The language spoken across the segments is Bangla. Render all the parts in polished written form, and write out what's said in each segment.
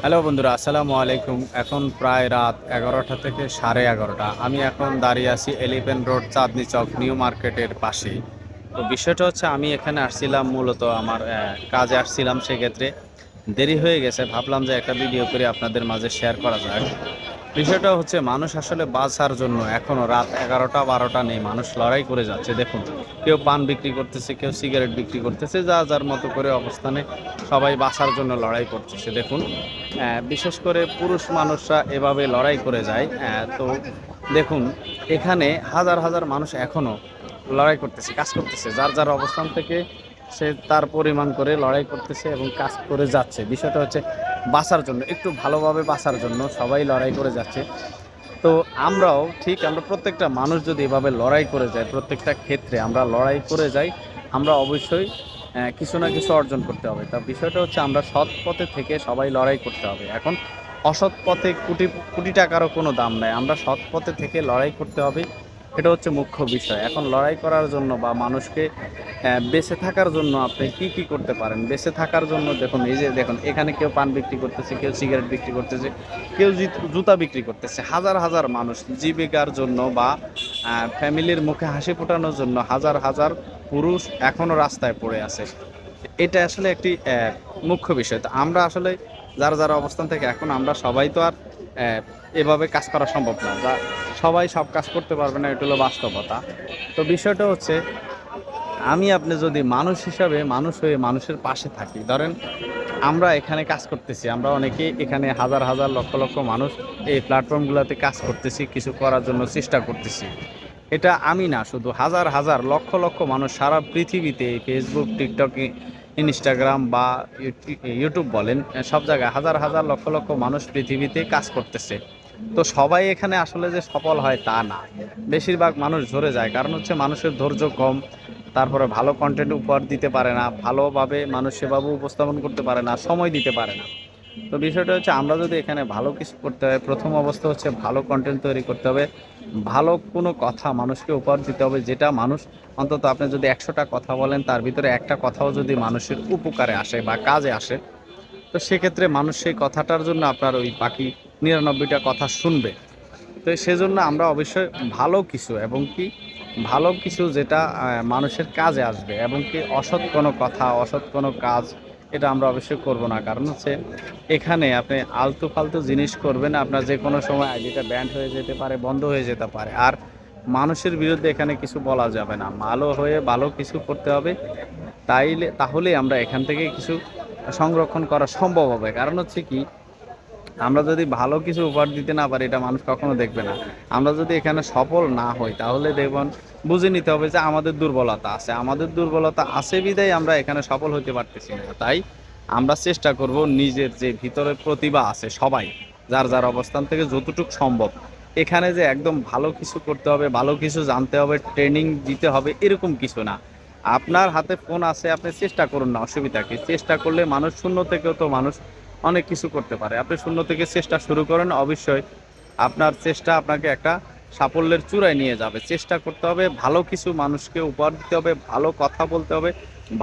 হ্যালো বন্ধুরা, আসসালামু আলাইকুম। এখন প্রায় রাত 11টা থেকে 11:30। আমি এখন দাঁড়িয়ে আছি এলিফ্যান্ট রোড, চাঁদনী চক, নিউ মার্কেটের পাশেই। তো বিষয়টা হচ্ছে, আমি এখানে আসছিলাম মূলত আমার কাজে আসছিলাম। সেক্ষেত্রে দেরি হয়ে গেছে, ভাবলাম যে একটা ভিডিও করে আপনাদের মাঝে শেয়ার করা যাক। বিষয়টা হচ্ছে, মানুষ আসলে বাঁচার জন্য এখনো রাত 11টা 12টা নেই, মানুষ লড়াই করে যাচ্ছে। দেখুন, কেউ পান বিক্রি করতেছে, কেউ সিগারেট বিক্রি করতেছে, যা যার মতো করে অবস্থানে সবাই বাঁচার জন্য লড়াই করতেছে। দেখুন, বিশেষ করে পুরুষ মানুষরা এভাবে লড়াই করে যায়। তো দেখুন, এখানে হাজার হাজার মানুষ এখনো লড়াই করতেছে, কাজ করতেছে, যার যার অবস্থান থেকে সে তার পরিমাণ করে লড়াই করতেছে এবং কাজ করে যাচ্ছে। বিষয়টা হচ্ছে, বাঁচার জন্য, একটু ভালোভাবে বাঁচার জন্য সবাই লড়াই করে যাচ্ছে। তো আমরাও ঠিক, আমরা প্রত্যেকটা মানুষ যদি এভাবে লড়াই করে যায়, প্রত্যেকটা ক্ষেত্রে আমরা লড়াই করে যাই, আমরা অবশ্যই কিছু না কিছু অর্জন করতে হবে। তা বিষয়টা হচ্ছে, আমরা সৎ পথে থেকে সবাই লড়াই করতে হবে। এখন অসৎ পথে কোটি কোটি টাকারও কোনো দাম নাই, আমরা সৎ পথে থেকে লড়াই করতে হবে। এটা হচ্ছে মুখ্য বিষয়। এখন লড়াই করার জন্য বা মানুষকে বেঁচে থাকার জন্য আপনি কি কি করতে পারেন? বেঁচে থাকার জন্য দেখুন, এই যে দেখুন, এখানে কেউ পান বিক্রি করতেছে, কেউ সিগারেট বিক্রি করতেছে, কেউ জুতা বিক্রি করতেছে। হাজার হাজার মানুষ জীবিকার জন্য বা ফ্যামিলির মুখে হাসি ফোটানোর জন্য হাজার হাজার পুরুষ এখনো রাস্তায় পড়ে আছে। এটা আসলে একটি মুখ্য বিষয়। তো আমরা আসলে যারা যারা অবস্থান থেকে, এখন আমরা সবাই তো আর এভাবে কাজ করা সম্ভব না, বা সবাই সব কাজ করতে পারবে না, এটা হলো বাস্তবতা। তো বিষয়টা হচ্ছে, আমি আপনি যদি মানুষ হিসাবে, মানুষ হয়ে মানুষের পাশে থাকি, ধরেন আমরা এখানে কাজ করতেছি, আমরা অনেকেই এখানে হাজার হাজার লক্ষ লক্ষ মানুষ এই প্ল্যাটফর্মগুলোতে কাজ করতেছি, কিছু করার জন্য চেষ্টা করতেছি। এটা আমি না, শুধু হাজার হাজার লক্ষ লক্ষ মানুষ সারা পৃথিবীতে, ফেসবুক, টিকটক, ইনস্টাগ্রাম বা ইউটিউব বলেন, সব জায়গায় হাজার হাজার লক্ষ লক্ষ মানুষ পৃথিবীতে কাজ করতেছে। তো সবাই এখানে আসলে যে সফল হয় তা না, বেশিরভাগ মানুষ ঝরে যায়। কারণ হচ্ছে, মানুষের ধৈর্য কম, তারপরে ভালো কন্টেন্ট উপহার দিতে পারে না, ভালোভাবে মানুষ সেভাবে উপস্থাপন করতে পারে না, সময় দিতে পারে না। তো বিষয়টা হচ্ছে, আমরা যদি এখানে ভালো কিছু করতে হয়, প্রথম অবস্থা হচ্ছে ভালো কন্টেন্ট তৈরি করতে হবে, ভালো কোনো কথা মানুষকে উপহার দিতে হবে, যেটা মানুষ, অন্তত আপনি যদি 100টা কথা বলেন, তার ভিতরে একটা কথাও যদি মানুষের উপকারে আসে বা কাজে আসে, তো সেক্ষেত্রে মানুষ সেই কথাটার জন্য আপনার ওই বাকি 99টা কথা শুনবে। তো সেজন্য আমরা অবশ্যই ভালো কিছু, এবং কি ভালো কিছু যেটা মানুষের কাজে আসবে, এবং কি অসৎ কোনো কথা, অসৎ কোনো কাজ, এটা আমরা অবশ্যই করব না। কারণ হচ্ছে, এখানে আপনি আলতু ফালতু জিনিস করবেন, আপনার যে কোনো সময় আইডিটা ব্যান্ড হয়ে যেতে পারে, বন্ধ হয়ে যেতে পারে। আর মানুষের বিরুদ্ধে এখানে কিছু বলা যাবে না, ভালো হয়ে ভালো কিছু করতে হবে। তাহলেই আমরা এখান থেকে কিছু সংরক্ষণ করা সম্ভব হবে। কারণ হচ্ছে কি, আমরা যদি ভালো কিছু উপহার দিতে না পারি, এটা মানুষ কখনো দেখবে না। আমরা যদি এখানে সফল না হই, তাহলে দেখুন, বুঝে নিতে হবে যে আমাদের দুর্বলতা আছে, আমাদের দুর্বলতা আছে বিধায় আমরা এখানে সফল হতে পারতেছি না। তাই আমরা চেষ্টা করব, নিজের যে ভিতরে প্রতিভা আছে, সবাই যার যার অবস্থান থেকে যতটুকু সম্ভব, এখানে যে একদম ভালো কিছু করতে হবে, ভালো কিছু জানতে হবে, ট্রেনিং দিতে হবে, এরকম কিছু না। আপনার হাতে ফোন আছে, আপনি চেষ্টা করুন না, অসুবিধা কি? চেষ্টা করলে মানুষ, শূন্য থেকেও তো মানুষ অনেক কিছু করতে পারে। আপনি শূন্য থেকে চেষ্টা শুরু করেন, অবশ্যই আপনার চেষ্টা আপনাকে একটা সাফল্যের চূড়ায় নিয়ে যাবে। চেষ্টা করতে হবে, ভালো কিছু মানুষকে উপহার দিতে হবে, ভালো কথা বলতে হবে,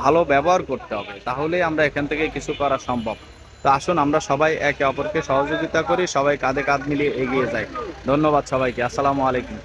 ভালো ব্যবহার করতে হবে, তাহলেই আমরা এখান থেকে কিছু করা সম্ভব। তো আসুন, আমরা সবাই একে অপরকে সহযোগিতা করি, সবাই কাঁধে কাঁধ মিলিয়ে এগিয়ে যাই। ধন্যবাদ সবাইকে। আসসালামু আলাইকুম।